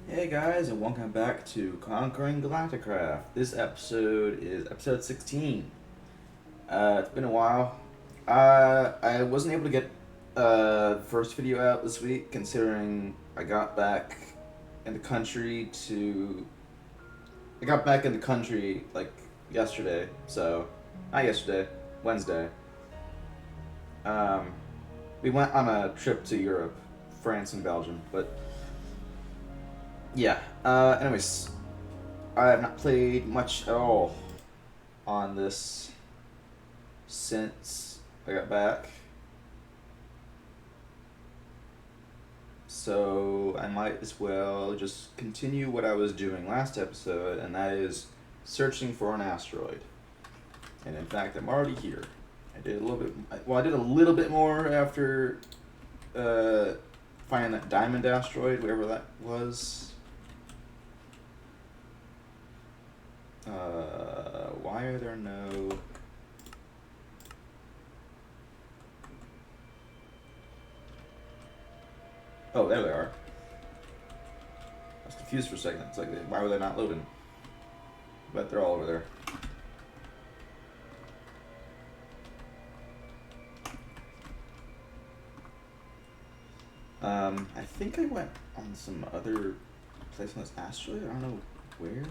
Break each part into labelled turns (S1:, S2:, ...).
S1: Hey guys, and welcome back to Conquering Galacticraft. This episode is episode 16. It's been a while. I wasn't able to get the first video out this week, considering I got back in the country like yesterday. So, not yesterday, Wednesday. Um, we went on a trip to Europe, France and Belgium, but yeah. Anyways, I have not played much at all on this since I got back. So I might as well just continue what I was doing last episode, and that is searching for an asteroid. And in fact, I'm already here. I did a little bit more after finding that diamond asteroid, whatever that was. Why are there no... Oh, there they are. I was confused for a second. It's like, why were they not loading? But they're all over there. I think I went on some other place on this asteroid. I don't know where.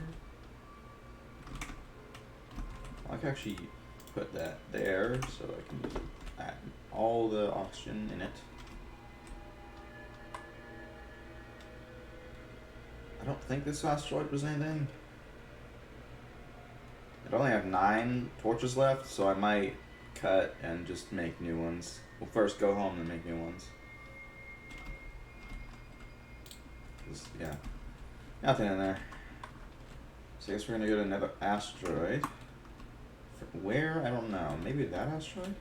S1: I can actually put that there so I can add all the oxygen in it. I don't think this asteroid was anything. I only have 9 torches left, so I might cut and just make new ones. We'll first go home and make new ones. Yeah, nothing in there. So I guess we're gonna go to another asteroid. Where? I don't know. Maybe that asteroid?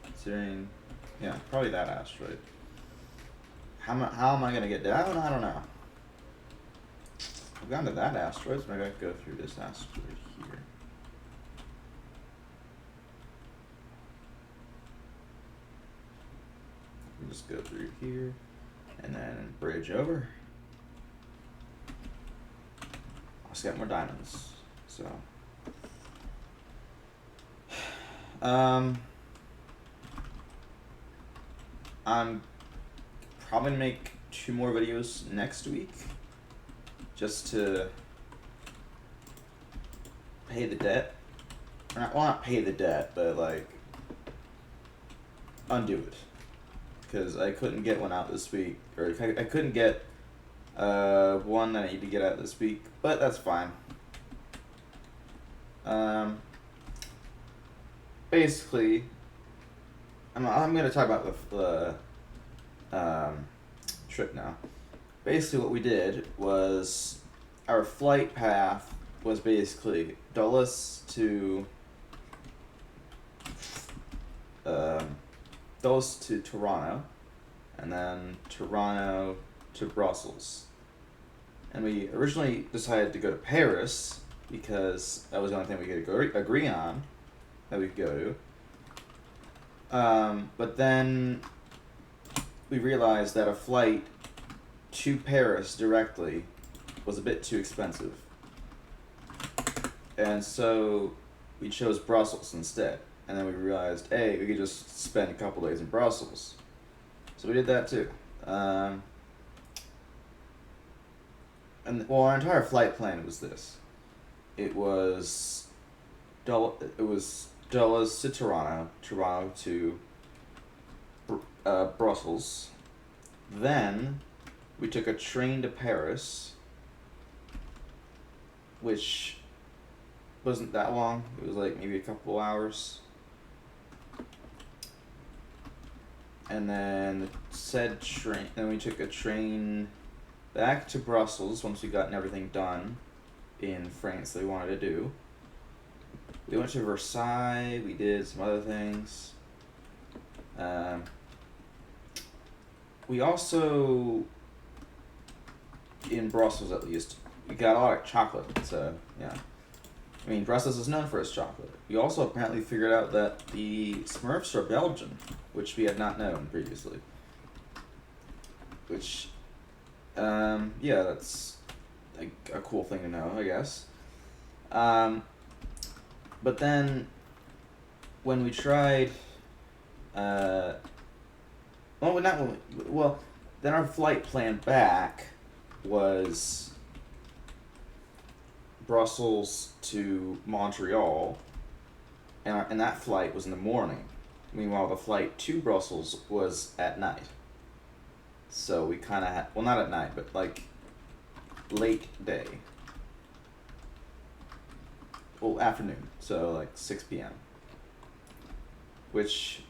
S1: Considering, yeah, probably that asteroid. How am I gonna get down? I don't know. I've gone to that asteroid, so maybe I could go through this asteroid here. We'll just go through here, and then bridge over. I'll just get more diamonds, so. I'm probably gonna make 2 more videos next week, just to pay the debt. Not pay the debt, but like undo it, because I couldn't get one out this week, or I couldn't get one that I need to get out this week, but that's fine. Basically, I'm going to talk about the trip now. Basically, what we did was our flight path was basically Dulles to Toronto, and then Toronto to Brussels. And we originally decided to go to Paris because that was the only thing we could agree on that we could go to. But then we realized that a flight to Paris directly was a bit too expensive. And so we chose Brussels instead. And then we realized, hey, we could just spend a couple days in Brussels. So we did that too. And our entire flight plan was this. It was Dulles to Toronto, Toronto to Brussels. Then we took a train to Paris, which wasn't that long. It was like maybe a couple hours. And then then we took a train back to Brussels once we gotten everything done in France that we wanted to do. We went to Versailles, we did some other things. We also, in Brussels at least, we got a lot of chocolate, so yeah. I mean, Brussels is known for its chocolate. We also apparently figured out that the Smurfs are Belgian, which we had not known previously. Which Yeah, that's a cool thing to know, I guess. Um, but then when we tried, uh, well, not when well, then our flight plan back was Brussels to Montreal, and that flight was in the morning. Meanwhile, the flight to Brussels was at night. So we kind of had, well, not at night, but like late day. Well, afternoon, so like 6 p.m. Which,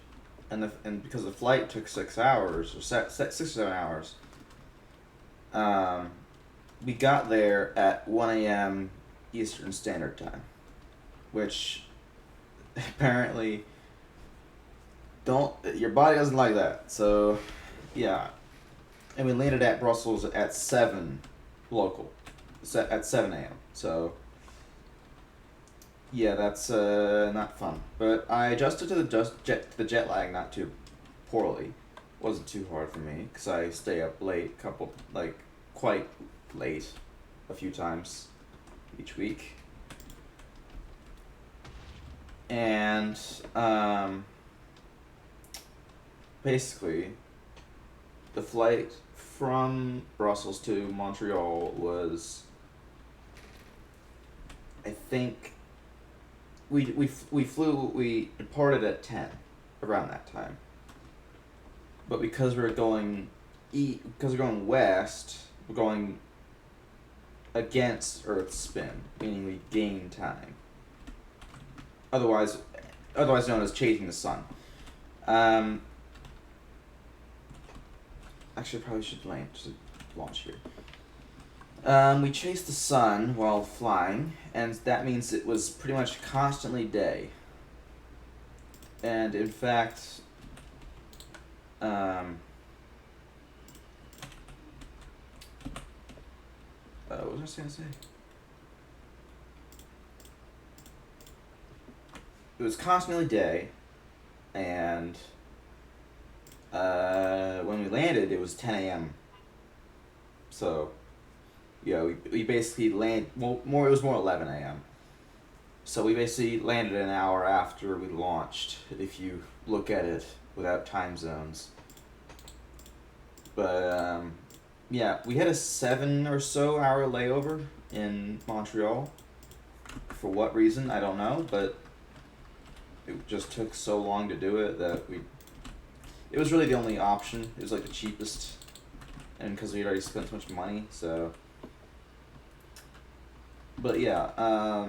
S1: and because the flight took 6 hours, or 6 or 7 hours, we got there at 1 a.m. Eastern Standard Time, which apparently your body doesn't like that. So, yeah. And we landed at Brussels at 7 local, at 7 a.m. So, yeah, that's not fun. But I adjusted to the jet lag not too poorly. Wasn't too hard for me because I stay up late, quite late, a few times each week. And basically, the flight from Brussels to Montreal was, I think, we departed at 10, around that time. But because we're going west, we're going against Earth's spin, meaning we gain time. Otherwise known as chasing the sun. Actually, I probably should launch here. We chased the sun while flying, and that means it was pretty much constantly day. And in fact, what was I going to say? It was constantly day, and when we landed, it was 10 a.m. So, yeah, we basically it was more 11 a.m. So we basically landed an hour after we launched, if you look at it without time zones. But, yeah, we had a 7 or so hour layover in Montreal. For what reason, I don't know, but it just took so long to do it that it was really the only option. It was like the cheapest, and because we'd already spent so much money, so. But yeah,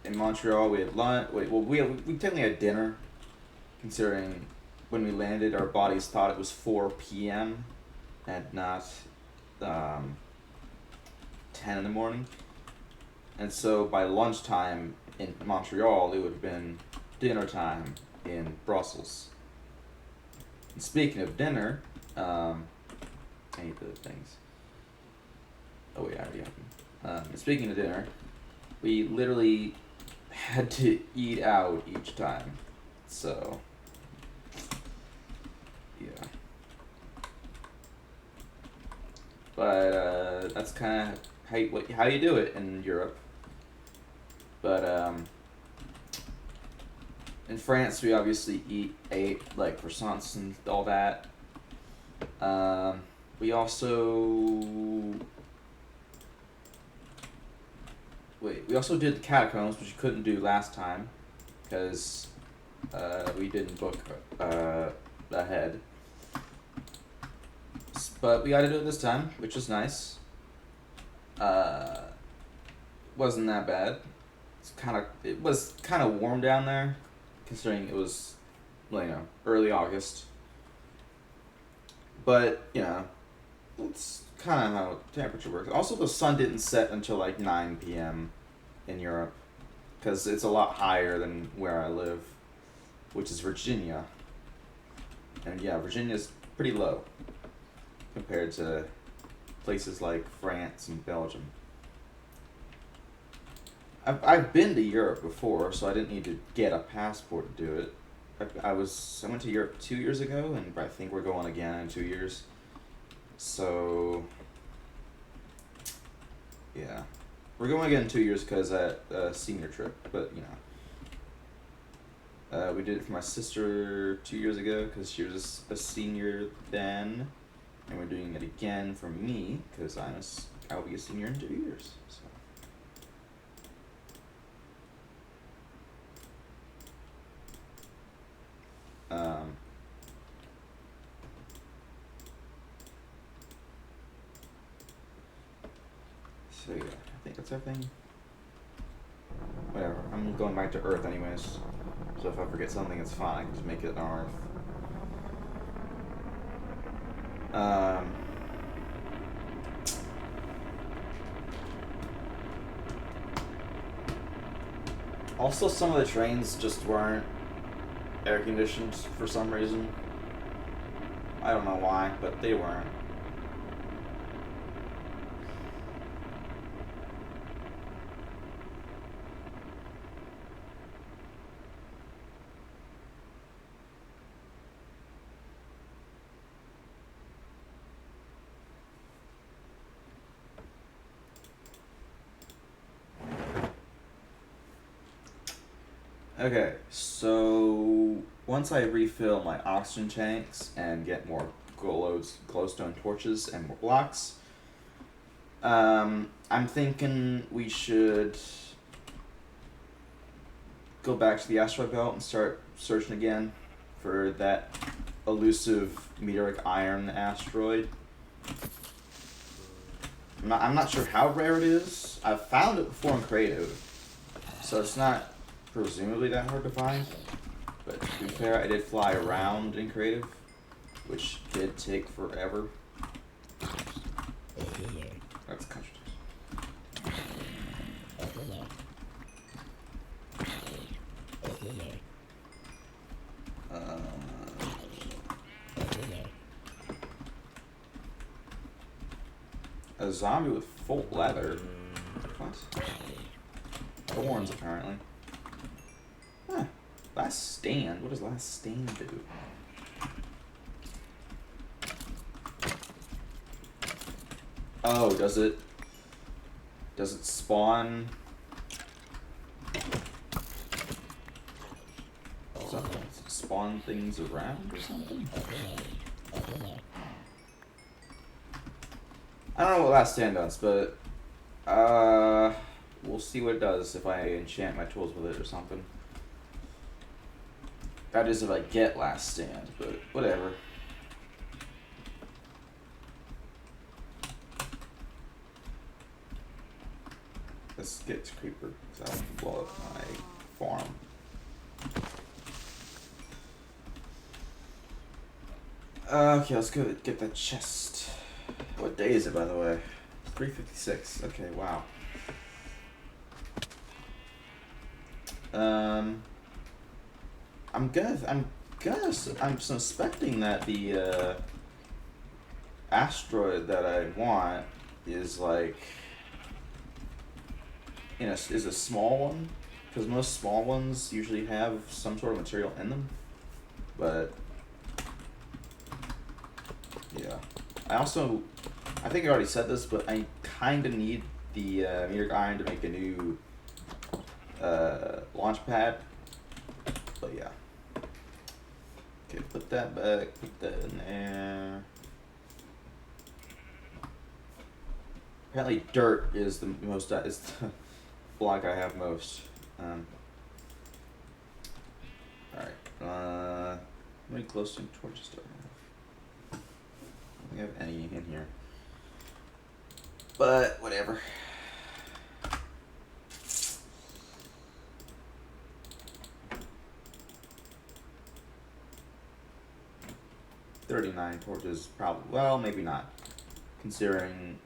S1: in Montreal we had lunch. We technically had dinner, considering when we landed our bodies thought it was 4 p.m. and not 10 in the morning, and so by lunchtime in Montreal it would have been dinner time in Brussels. And speaking of dinner, I need those things. Oh yeah, I already have them. And speaking of dinner, we literally had to eat out each time. So, yeah. But that's kind of how you do it in Europe. But in France, we obviously ate like croissants and all that. We also did the catacombs, which we couldn't do last time because we didn't book ahead. But we got to do it this time, which was nice. Wasn't that bad. It was kind of warm down there, considering it was, early August. But, it's kind of how temperature works. Also, the sun didn't set until like 9 p.m. in Europe, because it's a lot higher than where I live, which is Virginia. And yeah, Virginia's pretty low compared to places like France and Belgium. I've been to Europe before, so I didn't need to get a passport to do it. I went to Europe 2 years ago, and I think we're going again in 2 years. So, yeah. We're going again in 2 years because at senior trip, but you know. We did it for my sister 2 years ago because she was a senior then, and we're doing it again for me because I'll be a senior in 2 years. So. So yeah, I think that's everything. Whatever. I'm going back to Earth anyways. So if I forget something, it's fine. I can just make it on Earth. Also, some of the trains just weren't air conditioned for some reason. I don't know why, but they weren't. Okay, so once I refill my oxygen tanks and get more glowstone torches and more blocks, I'm thinking we should go back to the asteroid belt and start searching again for that elusive meteoric iron asteroid. I'm not sure how rare it is. I've found it before in creative, so it's not presumably that hard to find. But to be fair, I did fly around in creative, which did take forever. That's country. A zombie with full leather. What? Thorns, apparently. Huh. Last stand? What does last stand do? Oh, does it spawn something? Spawn things around or something? I don't know what last stand does, but we'll see what it does if I enchant my tools with it or something. That is if I get last stand, but whatever. Let's get to Creeper, because I want to blow up my farm. Okay, let's go get that chest. What day is it, by the way? 3:56. Okay, wow. I'm suspecting that the asteroid that I want is like is a small one, because most small ones usually have some sort of material in them, but yeah. I think I already said this, but I kind of need the meteoric iron to make a new launchpad. But yeah. Okay, put that back. Put that in there. Apparently, dirt is the most is the block I have most. All right. How many glowstone torches do I have? I don't think I have any in here. But whatever. $39 torches, probably. Well, maybe not, considering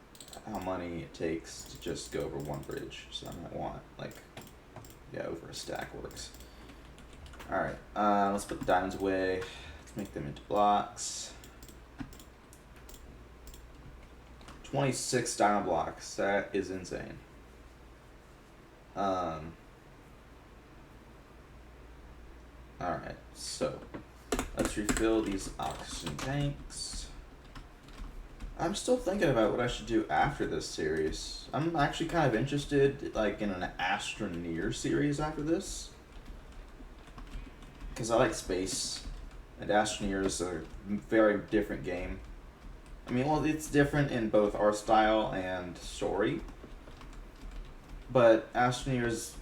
S1: how money it takes to just go over one bridge. So I might want over a stack works. All right. Let's put the diamonds away. Let's make them into blocks. 26 diamond blocks. That is insane. Alright, so let's refill these oxygen tanks. I'm still thinking about what I should do after this series. I'm actually kind of interested, like, in an Astroneer series after this. Because I like space, and Astroneer is a very different game. I mean, well, it's different in both art style and story. But Astroneer is,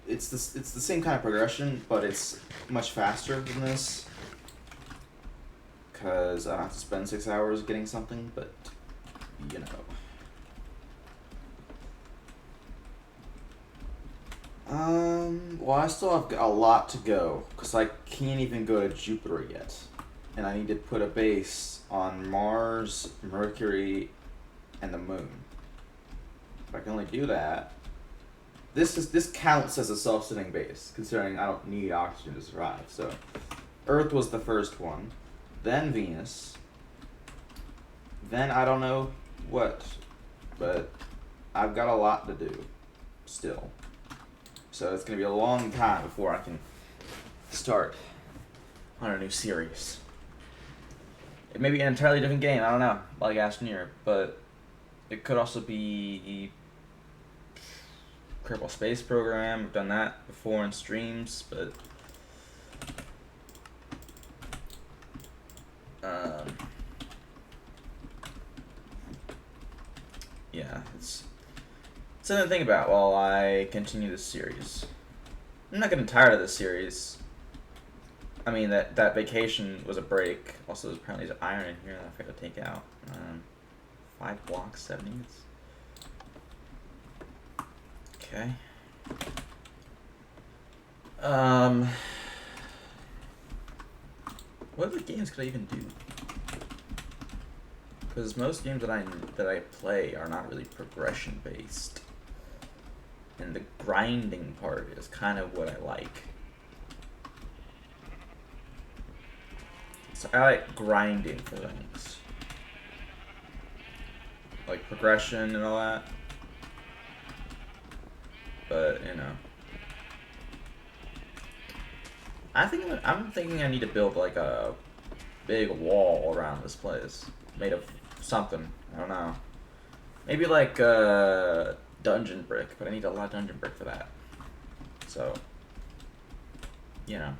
S1: it's the same kind of progression, but it's much faster than this. Because I don't have to spend 6 hours getting something, but, you know. Well, I still have a lot to go, because I can't even go to Jupiter yet. And I need to put a base on Mars, Mercury, and the Moon. If I can only do that, this counts as a self-sitting base, considering I don't need oxygen to survive. So, Earth was the first one, then Venus, then I don't know what, but I've got a lot to do still. So it's gonna be a long time before I can start on a new series. It may be an entirely different game, I don't know, like Astroneer, but it could also be Kerbal Space Program. I've done that before in streams, but yeah, it's something to think about while I continue this series. I'm not getting tired of this series. I mean, that vacation was a break. Also, there's apparently there's iron in here that I forgot to take out. 5 blocks, 7 units. Okay. What other games could I even do? Because most games that I play are not really progression based, and the grinding part is kind of what I like. So I like grinding for things, like progression and all that. But you know, I'm thinking I need to build like a big wall around this place, made of something. I don't know. Maybe like dungeon brick, but I need a lot of dungeon brick for that. So, you know.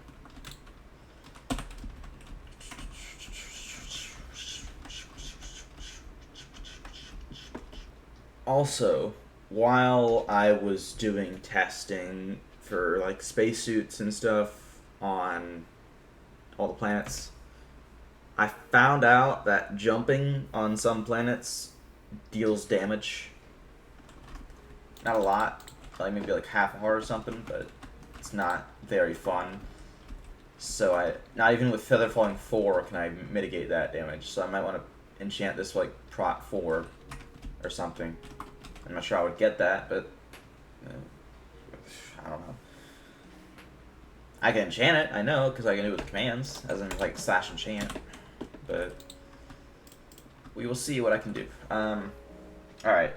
S1: Also, while I was doing testing for like spacesuits and stuff on all the planets, I found out that jumping on some planets deals damage. Not a lot, like maybe like half a heart or something, but it's not very fun. So not even with Feather Falling 4 can I mitigate that damage. So I might want to enchant this like Prot 4 or something. I'm not sure I would get that, but I don't know. I can enchant it, I know, because I can do it with commands, as in like slash enchant. But we will see what I can do. Alright.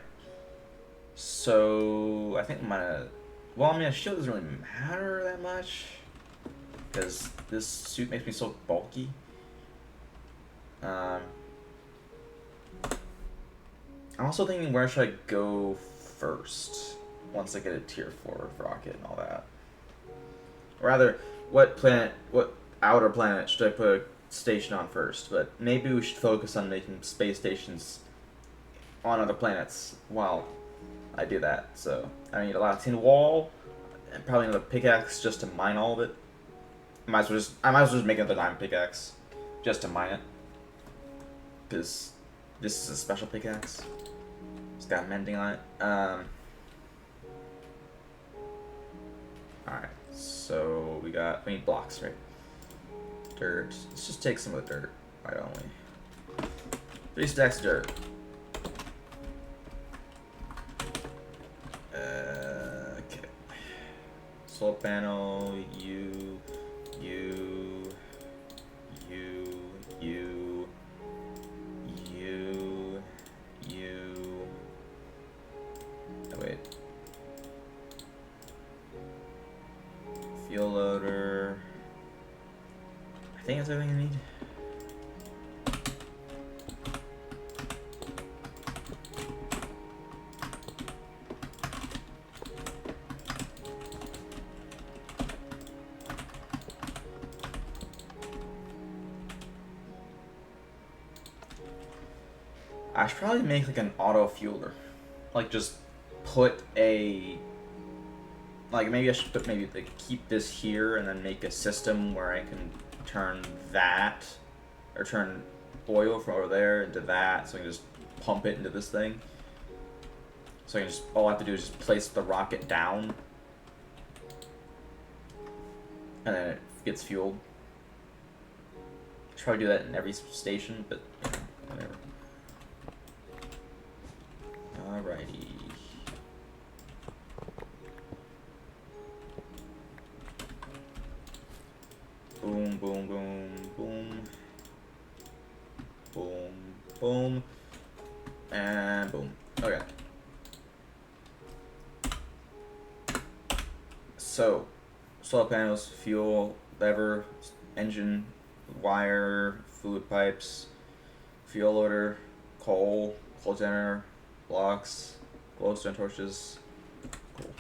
S1: So I think I'm gonna. Well, I mean, a shield doesn't really matter that much, because this suit makes me so bulky. I'm also thinking, where should I go first once I get a tier 4 rocket and all that? Or rather, what outer planet should I put a station on first? But maybe we should focus on making space stations on other planets while I do that. So I need a lot of tin wall and probably another pickaxe just to mine all of it. I might as well just make another diamond pickaxe just to mine it, because this is a special pickaxe. It's got mending on it. Alright, so we need blocks, right? Dirt. Let's just take some of the dirt. Why don't we? 3 stacks of dirt. Okay. Solar panel, you. Oh, wait. Fuel loader. I think that's everything I need. I should probably make like an auto fueler. Like just put a like maybe I should put maybe like keep this here and then make a system where I can turn that or turn oil from over there into that, so I can just pump it into this thing. So I can just all I have to do is just place the rocket down, and then it gets fueled. Should probably do that in every station, but you know, whatever. Alrighty. Boom, boom, boom, boom. Boom, boom. And boom. Okay. So, solar panels, fuel, lever, engine, wire, fluid pipes, fuel loader, coal generator, blocks, glowstone torches. Cool.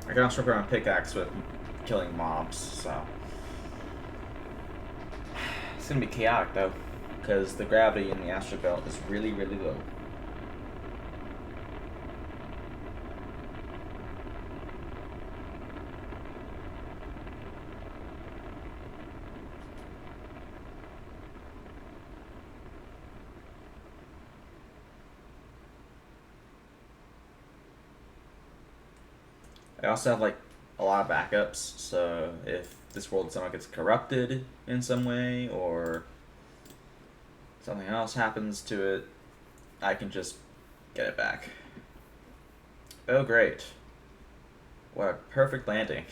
S1: I can also repair my pickaxe with killing mobs, so it's gonna be chaotic though, because the gravity in the asteroid belt is really, really low. I also have like a lot of backups, so if this world somehow gets corrupted in some way or something else happens to it, I can just get it back. Oh great. What a perfect landing.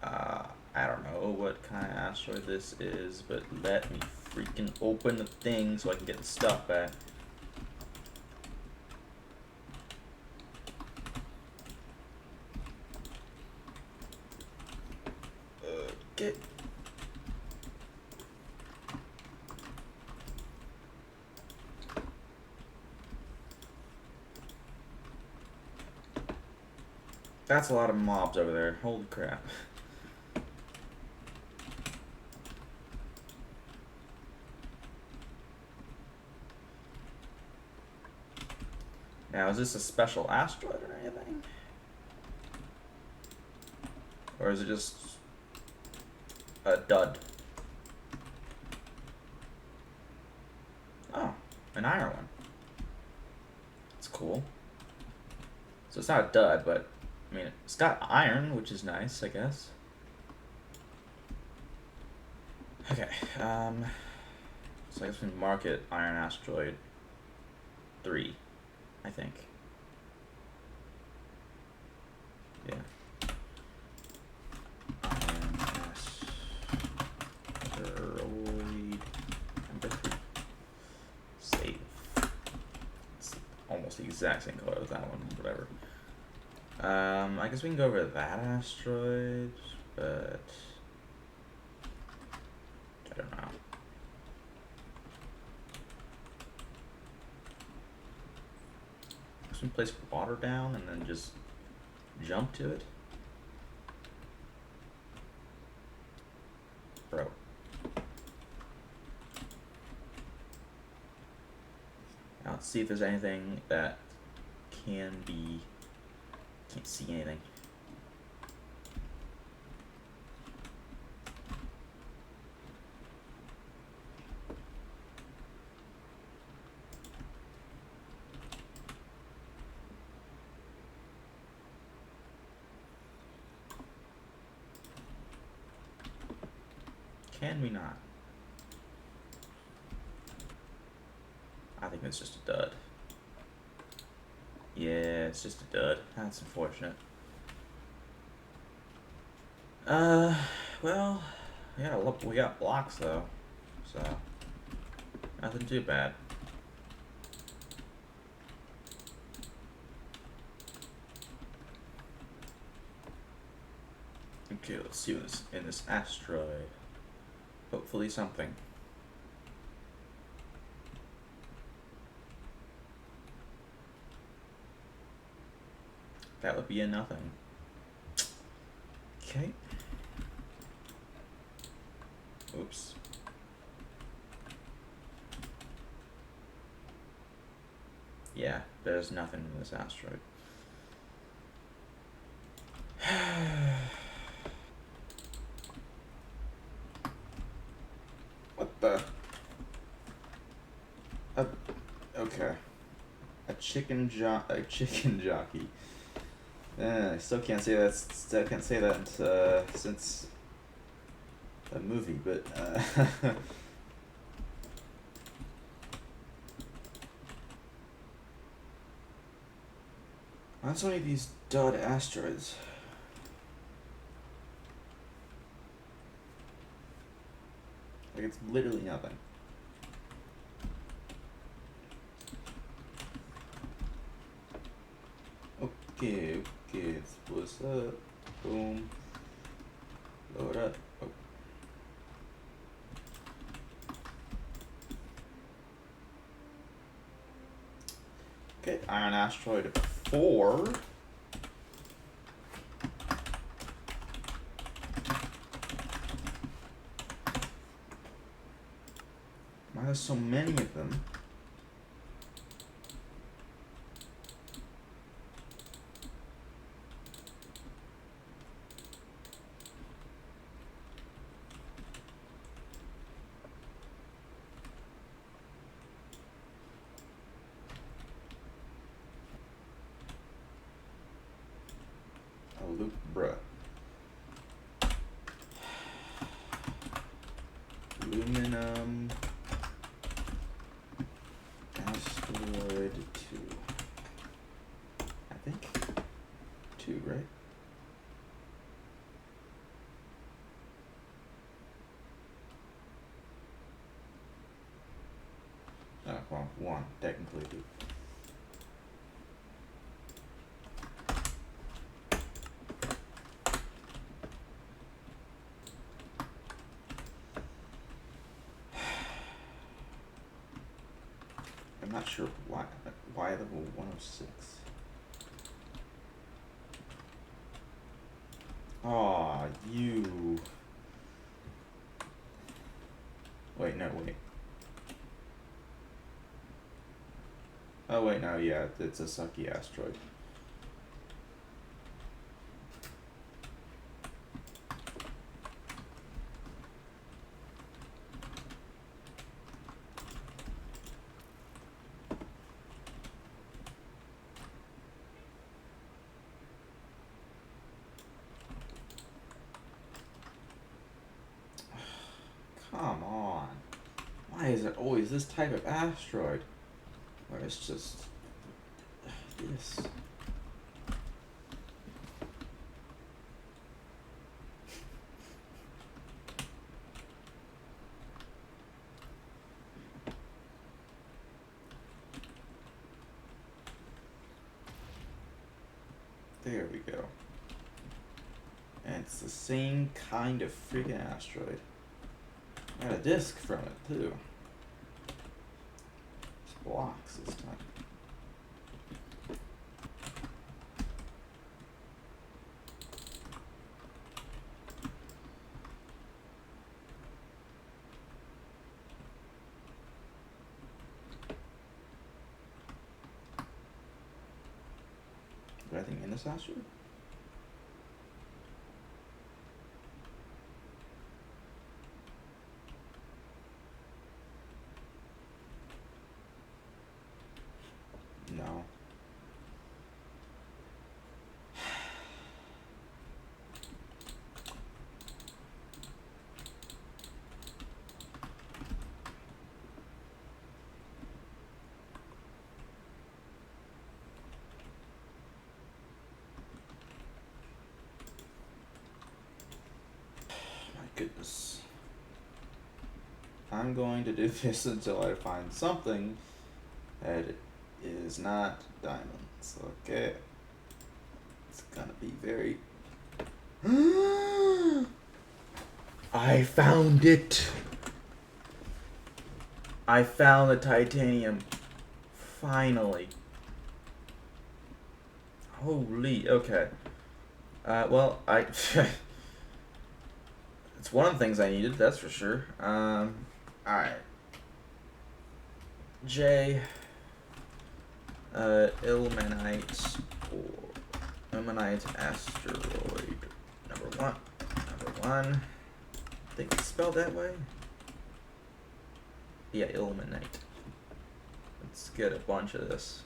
S1: I don't know what kind of asteroid this is, but let me freaking open the thing so I can get the stuff back. Get. That's a lot of mobs over there. Holy crap. Now, is this a special asteroid or anything? Or is it just a dud? Oh, an iron one. It's cool. So it's not a dud, but I mean, it's got iron, which is nice, I guess. Okay, so I guess we can mark it Iron Asteroid 3, I think. Yeah. Iron Asteroid number 3. Save. It's almost the exact same color as that one, whatever. I guess we can go over that asteroid, but I don't know. Just place water down and then just jump to it. Bro. Now let's see if there's anything that can be. Can't see anything. Can we not? I think it's just a dud. Yeah, it's just a dud. That's unfortunate. Well, yeah, look, we got blocks though, so nothing too bad. Okay, let's see what's in this asteroid. Hopefully something. That would be a nothing. Okay. Oops. Yeah, there's nothing in this asteroid. What the? Okay. A chicken jockey. I still can't say that. Still can't say that since a movie, but why so many of these dud asteroids? Like it's literally nothing. Okay, let's pull this up. Boom. Load up. Oh. Okay, iron asteroid 4. Why there's so many of them? Oh, Luke, bruh. Aluminum asteroid 2. I think 2, right? Oh, well, 1 technically. I'm not sure why level 106. Aw, you. Wait, no, wait. Oh, wait, no, yeah, it's a sucky asteroid. Come on. Why is it always this type of asteroid? Where it's just this. There we go. And it's the same kind of freaking asteroid. I got a disc from it too. It's blocks this time. Is there anything in this asteroid? No. My goodness. I'm going to do this until I find something that is not diamonds. Okay. It's gonna be very. I found it! I found the titanium. Finally. Holy, okay. Well, it's one of the things I needed, that's for sure. Alright. J. Ilmenite or Ilmenite asteroid number one. Number one. I think it's spelled that way. Yeah, Ilmenite. Let's get a bunch of this.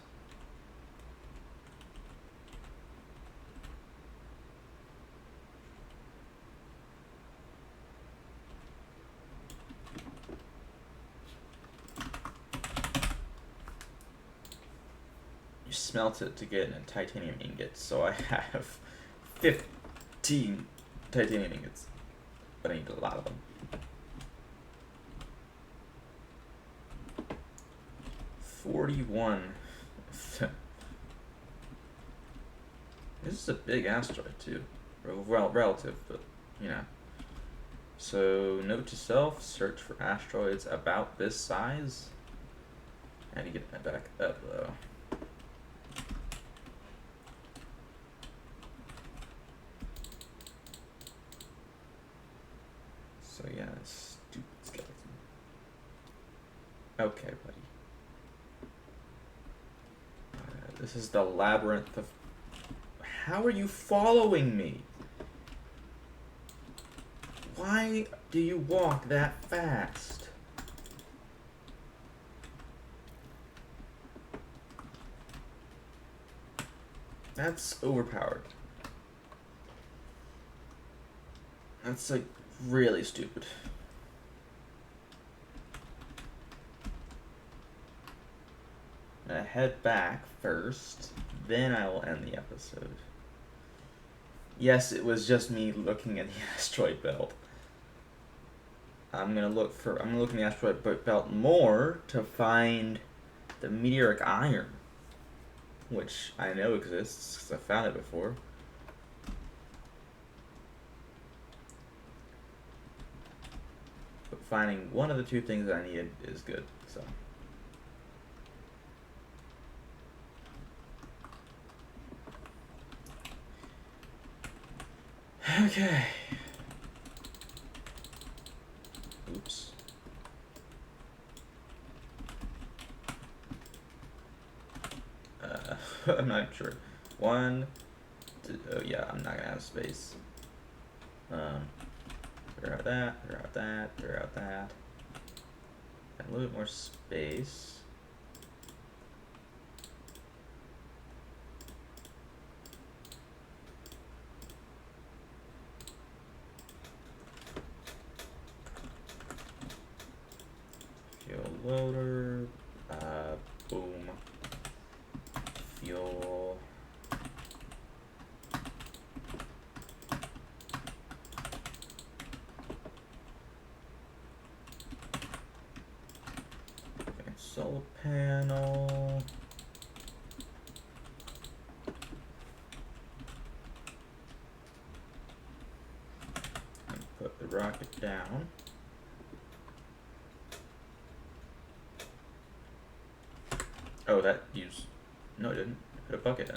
S1: You smelt it to get a titanium ingot, so I have 15 titanium ingots, but I need a lot of them. $41. This is a big asteroid too, relative, but you know. So note to self: search for asteroids about this size. I need to get that back up though. So yeah, stupid skeleton. Okay, buddy. This is the labyrinth of... How are you following me? Why do you walk that fast? That's overpowered. That's like really stupid. I'm gonna head back first, then I will end the episode. Yes, it was just me looking at the asteroid belt. I'm gonna look in the asteroid belt more to find the meteoric iron, which I know exists because I found it before. But finding one of the two things that I needed is good, so. Okay. Oops. I'm not sure. One, two, oh yeah, I'm not gonna have space. Clear out that, clear out that, clear out that. Got a little bit more space. Fuel loader, boom. Fuel. Okay, solar panel. And put the rocket down. Oh, that used... No, it didn't. Put a bucket in.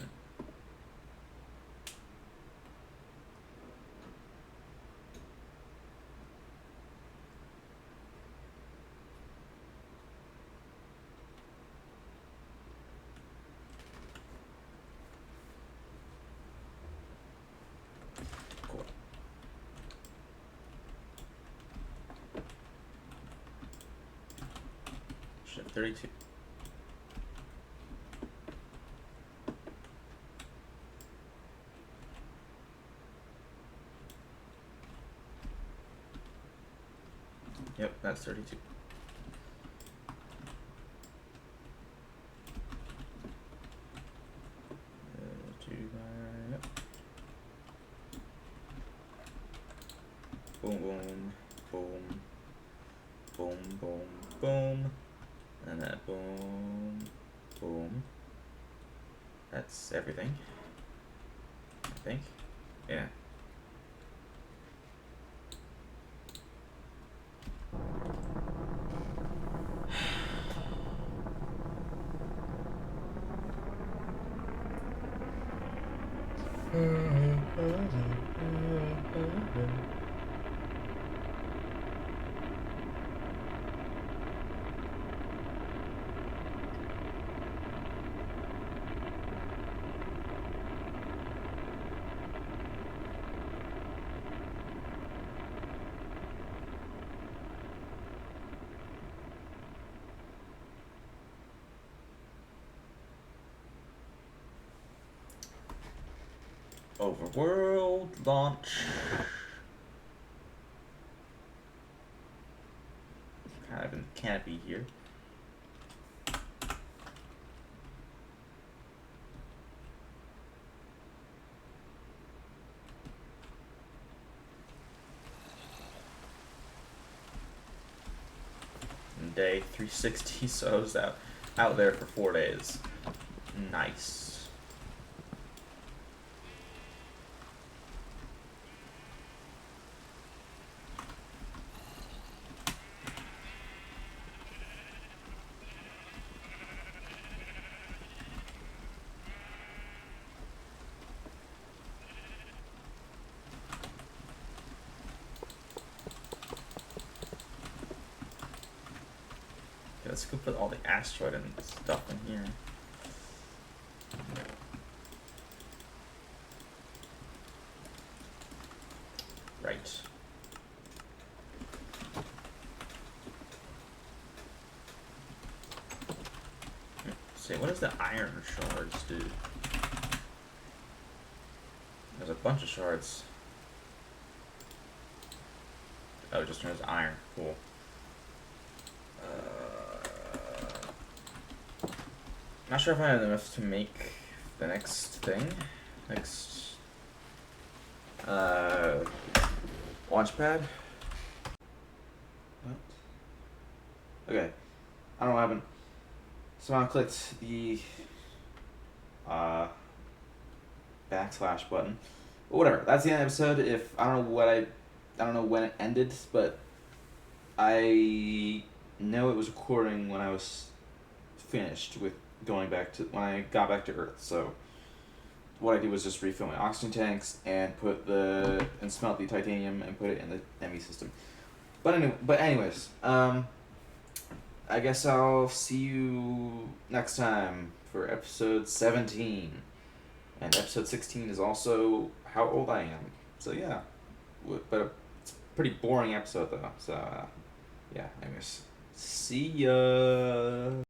S1: Cool. Ship 32. Yep, that's 32. Yep. Boom, boom, boom, boom, boom, boom, and that boom, boom. That's everything, I think. Yeah. Overworld launch. Kind of in canopy here. Day 360, so I was out there for 4 days. Nice. Let's go put all the asteroid and stuff in here. Right. See, what does the iron shards do? There's a bunch of shards. Oh, it just turns iron. Cool. Not sure if I have enough to make the next thing. Next launchpad. What? Okay. I don't know what happened. Somehow clicked the backslash button. But whatever. That's the end of the episode. If I don't know when it ended, but I know it was recording when I was finished with going back to when I got back to Earth. So what I did was just refill my oxygen tanks and smelt the titanium and put it in the ME system. But anyways, I guess I'll see you next time for episode 17. And episode 16 is also how old I am. So yeah, but it's a pretty boring episode though. So yeah, anyways, see ya.